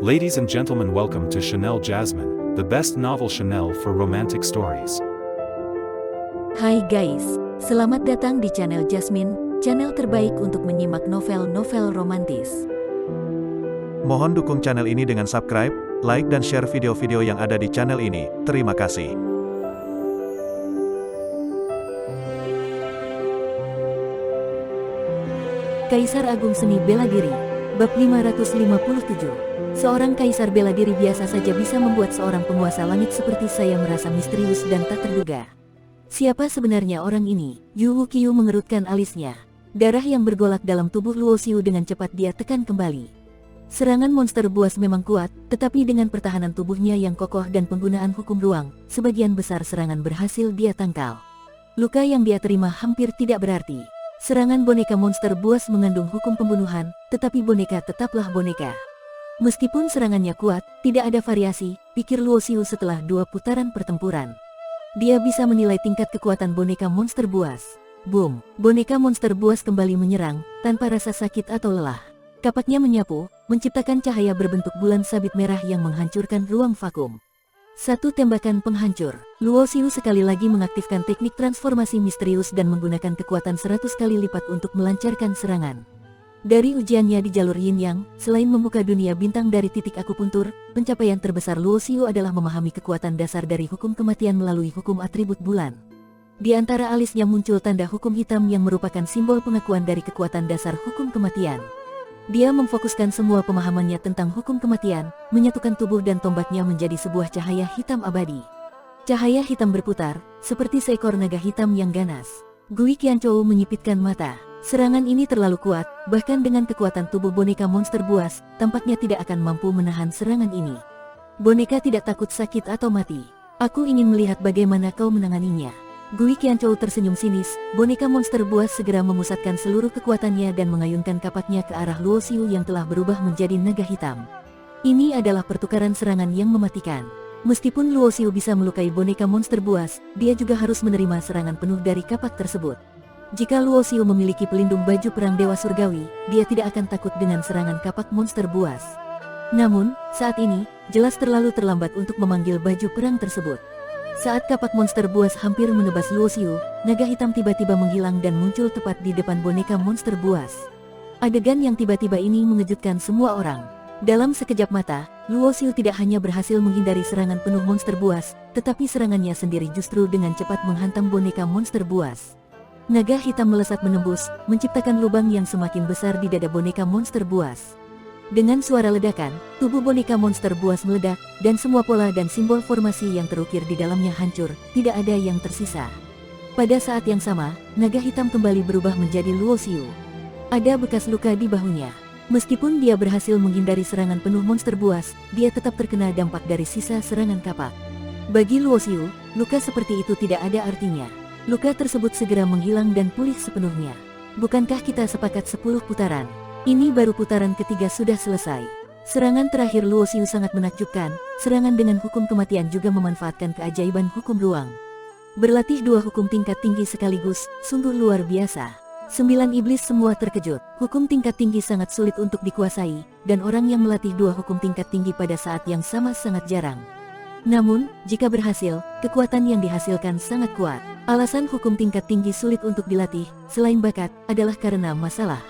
Ladies and gentlemen, welcome to Chanel Jasmine, the best novel Chanel for romantic stories. Hai guys, selamat datang di channel Jasmine, channel terbaik untuk menyimak novel-novel romantis. Mohon dukung channel ini dengan subscribe, like dan share video-video yang ada di channel ini. Terima kasih. Kaisar Agung Seni Bela Diri, Bab 557. Seorang kaisar bela diri biasa saja bisa membuat seorang penguasa langit seperti saya merasa misterius dan tak terduga. Siapa sebenarnya orang ini? Yu Wuqiu mengerutkan alisnya. Darah yang bergolak dalam tubuh Luo Xiu dengan cepat dia tekan kembali. Serangan monster buas memang kuat, tetapi dengan pertahanan tubuhnya yang kokoh dan penggunaan hukum ruang, sebagian besar serangan berhasil dia tangkal. Luka yang dia terima hampir tidak berarti. Serangan boneka monster buas mengandung hukum pembunuhan, tetapi boneka tetaplah boneka. Meskipun serangannya kuat, tidak ada variasi, pikir Luo Xiu setelah 2 putaran pertempuran. Dia bisa menilai tingkat kekuatan boneka monster buas. Boom! Boneka monster buas kembali menyerang, tanpa rasa sakit atau lelah. Kapaknya menyapu, menciptakan cahaya berbentuk bulan sabit merah yang menghancurkan ruang vakum. Satu tembakan penghancur. Luo Xiu sekali lagi mengaktifkan teknik transformasi misterius dan menggunakan kekuatan 100 kali lipat untuk melancarkan serangan. Dari ujiannya di jalur Yin Yang, selain membuka dunia bintang dari titik akupuntur, pencapaian terbesar Luo Xiu adalah memahami kekuatan dasar dari hukum kematian melalui hukum atribut bulan. Di antara alisnya muncul tanda hukum hitam yang merupakan simbol pengakuan dari kekuatan dasar hukum kematian. Dia memfokuskan semua pemahamannya tentang hukum kematian, menyatukan tubuh dan tombaknya menjadi sebuah cahaya hitam abadi. Cahaya hitam berputar, seperti seekor naga hitam yang ganas. Gui Qianzhou menyipitkan mata. Serangan ini terlalu kuat, bahkan dengan kekuatan tubuh boneka monster buas, tampaknya tidak akan mampu menahan serangan ini. Boneka tidak takut sakit atau mati. Aku ingin melihat bagaimana kau menanganinya. Gui Qianzhou tersenyum sinis, boneka monster buas segera memusatkan seluruh kekuatannya dan mengayunkan kapaknya ke arah Luo Xiu yang telah berubah menjadi naga hitam. Ini adalah pertukaran serangan yang mematikan. Meskipun Luo Xiu bisa melukai boneka monster buas, dia juga harus menerima serangan penuh dari kapak tersebut. Jika Luo Xiu memiliki pelindung baju perang Dewa Surgawi, dia tidak akan takut dengan serangan kapak monster buas. Namun, saat ini, jelas terlalu terlambat untuk memanggil baju perang tersebut. Saat kapak monster buas hampir menebas Luo Xiu, naga hitam tiba-tiba menghilang dan muncul tepat di depan boneka monster buas. Adegan yang tiba-tiba ini mengejutkan semua orang. Dalam sekejap mata, Luo Xiu tidak hanya berhasil menghindari serangan penuh monster buas, tetapi serangannya sendiri justru dengan cepat menghantam boneka monster buas. Naga hitam melesat menembus, menciptakan lubang yang semakin besar di dada boneka monster buas. Dengan suara ledakan, tubuh boneka monster buas meledak, dan semua pola dan simbol formasi yang terukir di dalamnya hancur, tidak ada yang tersisa. Pada saat yang sama, naga hitam kembali berubah menjadi Luo Xiu. Ada bekas luka di bahunya. Meskipun dia berhasil menghindari serangan penuh monster buas, dia tetap terkena dampak dari sisa serangan kapak. Bagi Luo Xiu, luka seperti itu tidak ada artinya. Luka tersebut segera menghilang dan pulih sepenuhnya. Bukankah kita sepakat 10 putaran? Ini baru putaran ketiga sudah selesai. Serangan terakhir Luo Xiu sangat menakjubkan, serangan dengan hukum kematian juga memanfaatkan keajaiban hukum ruang. Berlatih 2 hukum tingkat tinggi sekaligus, sungguh luar biasa. 9 iblis semua terkejut, hukum tingkat tinggi sangat sulit untuk dikuasai, dan orang yang melatih 2 hukum tingkat tinggi pada saat yang sama sangat jarang. Namun, jika berhasil, kekuatan yang dihasilkan sangat kuat. Alasan hukum tingkat tinggi sulit untuk dilatih, selain bakat, adalah karena masalah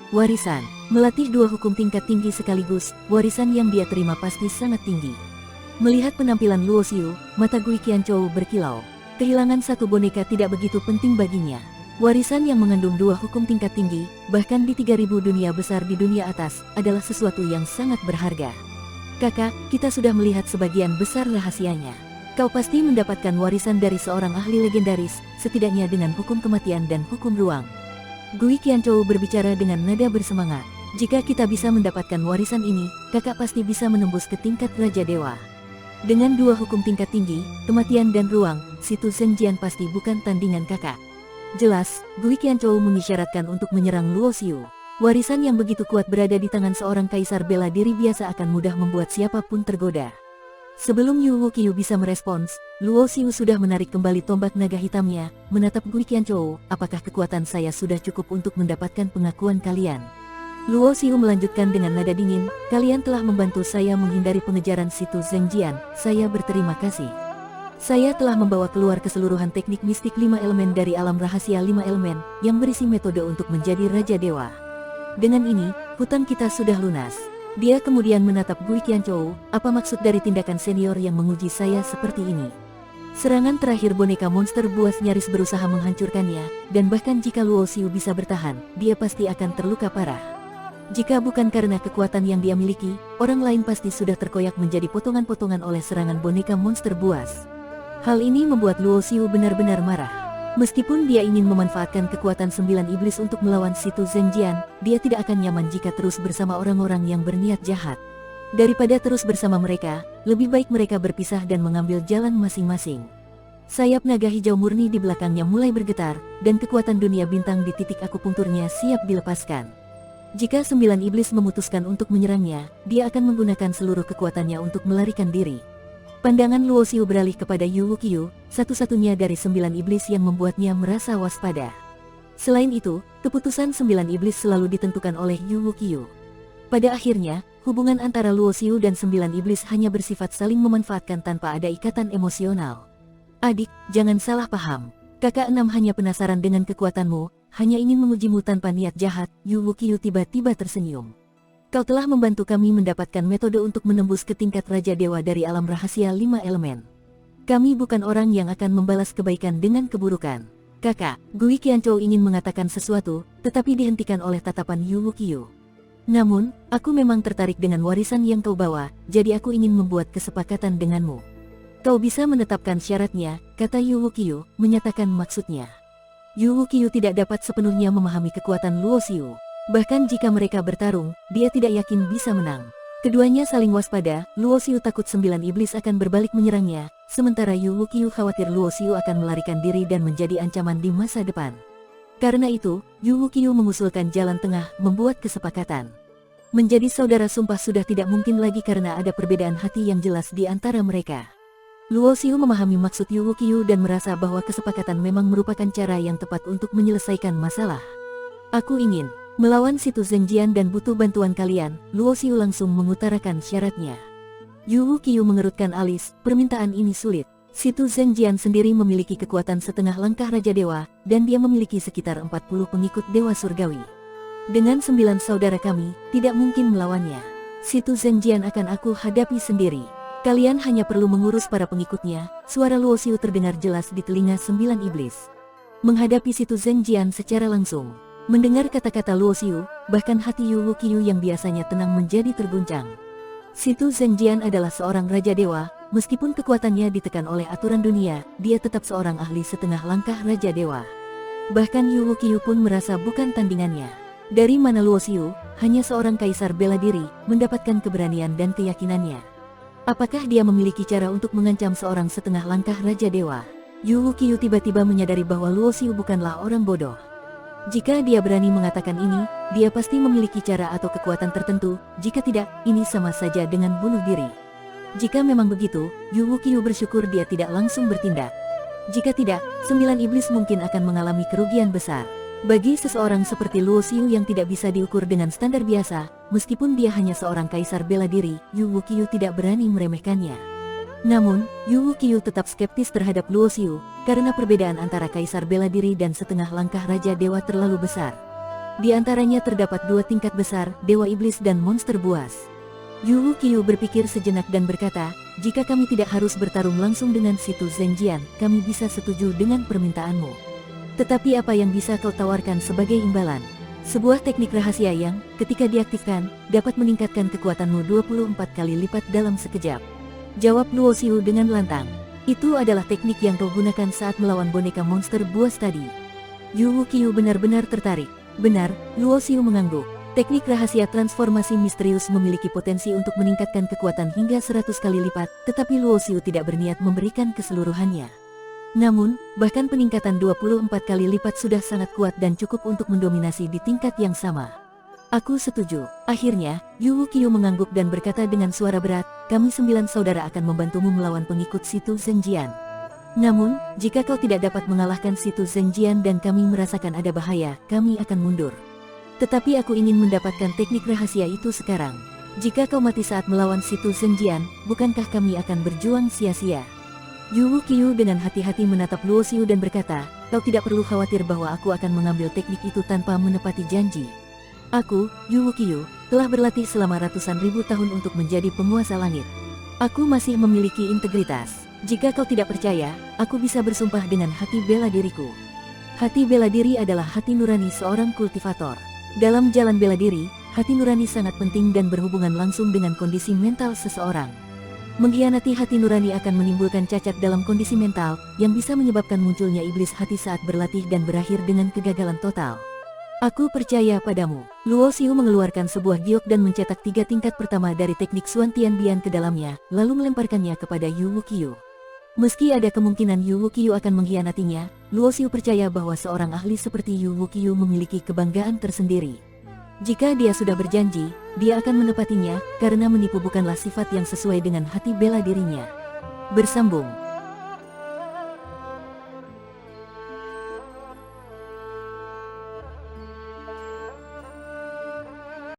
warisan. Melatih 2 hukum tingkat tinggi sekaligus, warisan yang dia terima pasti sangat tinggi. Melihat penampilan Luo Xiu, mata Gui Qianzhou berkilau. Kehilangan satu boneka tidak begitu penting baginya. Warisan yang mengandung 2 hukum tingkat tinggi, bahkan di 3000 dunia besar di dunia atas, adalah sesuatu yang sangat berharga. Kakak, kita sudah melihat sebagian besar rahasianya. Kau pasti mendapatkan warisan dari seorang ahli legendaris, setidaknya dengan hukum kematian dan hukum ruang. Gui Qianzhou berbicara dengan nada bersemangat. Jika kita bisa mendapatkan warisan ini, kakak pasti bisa menembus ke tingkat Raja Dewa. Dengan 2 hukum tingkat tinggi, kematian dan ruang, situ Zhenjian pasti bukan tandingan kakak. Jelas, Gui Qianzhou mengisyaratkan untuk menyerang Luo Xiu. Warisan yang begitu kuat berada di tangan seorang kaisar bela diri biasa akan mudah membuat siapapun tergoda. Sebelum Yu Wuqiu bisa merespons, Luo Xiu sudah menarik kembali tombak naga hitamnya, menatap Gui Qianzhou, apakah kekuatan saya sudah cukup untuk mendapatkan pengakuan kalian? Luo Xiu melanjutkan dengan nada dingin, kalian telah membantu saya menghindari pengejaran situ Zhenjian, saya berterima kasih. Saya telah membawa keluar keseluruhan teknik mistik 5 elemen dari alam rahasia 5 elemen, yang berisi metode untuk menjadi Raja Dewa. Dengan ini, hutan kita sudah lunas. Dia kemudian menatap Gui Qianzhou, apa maksud dari tindakan senior yang menguji saya seperti ini? Serangan terakhir boneka monster buas nyaris berusaha menghancurkannya, dan bahkan jika Luo Xiu bisa bertahan, dia pasti akan terluka parah. Jika bukan karena kekuatan yang dia miliki, orang lain pasti sudah terkoyak menjadi potongan-potongan oleh serangan boneka monster buas. Hal ini membuat Luo Xiu benar-benar marah. Meskipun dia ingin memanfaatkan kekuatan 9 iblis untuk melawan situ Zhenjian, dia tidak akan nyaman jika terus bersama orang-orang yang berniat jahat. Daripada terus bersama mereka, lebih baik mereka berpisah dan mengambil jalan masing-masing. Sayap naga hijau murni di belakangnya mulai bergetar, dan kekuatan dunia bintang di titik akupunkturnya siap dilepaskan. Jika 9 iblis memutuskan untuk menyerangnya, dia akan menggunakan seluruh kekuatannya untuk melarikan diri. Pandangan Luo Xiu beralih kepada Yu Wuqiu, satu-satunya dari 9 iblis yang membuatnya merasa waspada. Selain itu, keputusan 9 iblis selalu ditentukan oleh Yu Wuqiu. Pada akhirnya, hubungan antara Luo Xiu dan 9 iblis hanya bersifat saling memanfaatkan tanpa ada ikatan emosional. Adik, jangan salah paham. Kakak Enam hanya penasaran dengan kekuatanmu, hanya ingin mengujimu tanpa niat jahat. Yu Wuqiu tiba-tiba tersenyum. Kau telah membantu kami mendapatkan metode untuk menembus ke tingkat Raja Dewa dari alam rahasia 5 elemen. Kami bukan orang yang akan membalas kebaikan dengan keburukan. Kakak, Gui Qianzhou ingin mengatakan sesuatu, tetapi dihentikan oleh tatapan Yu Wuqiu. Namun, aku memang tertarik dengan warisan yang kau bawa, jadi aku ingin membuat kesepakatan denganmu. Kau bisa menetapkan syaratnya, kata Yu Wuqiu, menyatakan maksudnya. Yu Wuqiu tidak dapat sepenuhnya memahami kekuatan Luo Xiu. Bahkan jika mereka bertarung, dia tidak yakin bisa menang. Keduanya saling waspada, Luo Xiu takut 9 iblis akan berbalik menyerangnya, sementara Yu Wuqiu khawatir Luo Xiu akan melarikan diri dan menjadi ancaman di masa depan. Karena itu, Yu Wuqiu mengusulkan jalan tengah, membuat kesepakatan. Menjadi saudara sumpah sudah tidak mungkin lagi karena ada perbedaan hati yang jelas di antara mereka. Luo Xiu memahami maksud Yu Wuqiu dan merasa bahwa kesepakatan memang merupakan cara yang tepat untuk menyelesaikan masalah. Aku ingin melawan situ Zhenjian dan butuh bantuan kalian. Luo Xiu langsung mengutarakan syaratnya. Yu Wuqiu mengerutkan alis, permintaan ini sulit. Situ Zhenjian sendiri memiliki kekuatan setengah langkah Raja Dewa, dan dia memiliki sekitar 40 pengikut Dewa Surgawi. Dengan 9 saudara kami, tidak mungkin melawannya. Situ Zhenjian akan aku hadapi sendiri. Kalian hanya perlu mengurus para pengikutnya. Suara Luo Xiu terdengar jelas di telinga 9 iblis. Menghadapi situ Zhenjian secara langsung. Mendengar kata-kata Luo Xiu, bahkan hati Yu Wuqiu yang biasanya tenang menjadi terguncang. Situ Zhenjian adalah seorang Raja Dewa, meskipun kekuatannya ditekan oleh aturan dunia, dia tetap seorang ahli setengah langkah Raja Dewa. Bahkan Yu Wuqiu pun merasa bukan tandingannya. Dari mana Luo Xiu, hanya seorang kaisar bela diri, mendapatkan keberanian dan keyakinannya. Apakah dia memiliki cara untuk mengancam seorang setengah langkah Raja Dewa? Yu Wuqiu tiba-tiba menyadari bahwa Luo Xiu bukanlah orang bodoh. Jika dia berani mengatakan ini, dia pasti memiliki cara atau kekuatan tertentu. Jika tidak, ini sama saja dengan bunuh diri. Jika memang begitu, Yu Wuqiu bersyukur dia tidak langsung bertindak. Jika tidak, 9 iblis mungkin akan mengalami kerugian besar. Bagi seseorang seperti Luo Xiu yang tidak bisa diukur dengan standar biasa, meskipun dia hanya seorang kaisar bela diri, Yu Wuqiu tidak berani meremehkannya. Namun, Yu Wuqiu tetap skeptis terhadap Luo Xiu, karena perbedaan antara kaisar bela diri dan setengah langkah Raja Dewa terlalu besar. Di antaranya terdapat 2 tingkat besar, Dewa Iblis dan Monster Buas. Yu Wuqiu berpikir sejenak dan berkata, jika kami tidak harus bertarung langsung dengan situ Zhenjian, kami bisa setuju dengan permintaanmu. Tetapi apa yang bisa kau tawarkan sebagai imbalan? Sebuah teknik rahasia yang, ketika diaktifkan, dapat meningkatkan kekuatanmu 24 kali lipat dalam sekejap. Jawab Luo Xiu dengan lantang. Itu adalah teknik yang kau gunakan saat melawan boneka monster buas tadi. Yu Wuqiu benar-benar tertarik. Benar, Luo Xiu mengangguk. Teknik rahasia transformasi misterius memiliki potensi untuk meningkatkan kekuatan hingga 100 kali lipat, tetapi Luo Xiu tidak berniat memberikan keseluruhannya. Namun, bahkan peningkatan 24 kali lipat sudah sangat kuat dan cukup untuk mendominasi di tingkat yang sama. Aku setuju. Akhirnya, Yu Wuqiu mengangguk dan berkata dengan suara berat, kami 9 saudara akan membantumu melawan pengikut situ Zhenjian. Namun, jika kau tidak dapat mengalahkan situ Zhenjian dan kami merasakan ada bahaya, kami akan mundur. Tetapi aku ingin mendapatkan teknik rahasia itu sekarang. Jika kau mati saat melawan Situ Zhenjian, bukankah kami akan berjuang sia-sia? Yu Wuqiu dengan hati-hati menatap Luo Xiu dan berkata, kau tidak perlu khawatir bahwa aku akan mengambil teknik itu tanpa menepati janji. Aku, Yu Wuqiu, telah berlatih selama ratusan ribu tahun untuk menjadi penguasa langit. Aku masih memiliki integritas. Jika kau tidak percaya, aku bisa bersumpah dengan hati bela diriku. Hati bela diri adalah hati nurani seorang kultivator. Dalam jalan bela diri, hati nurani sangat penting dan berhubungan langsung dengan kondisi mental seseorang. Mengkhianati hati nurani akan menimbulkan cacat dalam kondisi mental, yang bisa menyebabkan munculnya iblis hati saat berlatih dan berakhir dengan kegagalan total. Aku percaya padamu. Luo Xiu mengeluarkan sebuah giok dan mencetak 3 tingkat pertama dari teknik Xuan Tian Bian ke dalamnya, lalu melemparkannya kepada Yu Wuqiu. Meski ada kemungkinan Yu Wuqiu akan mengkhianatinya, Luo Xiu percaya bahwa seorang ahli seperti Yu Wuqiu memiliki kebanggaan tersendiri. Jika dia sudah berjanji, dia akan menepatinya, karena menipu bukanlah sifat yang sesuai dengan hati bela dirinya. Bersambung.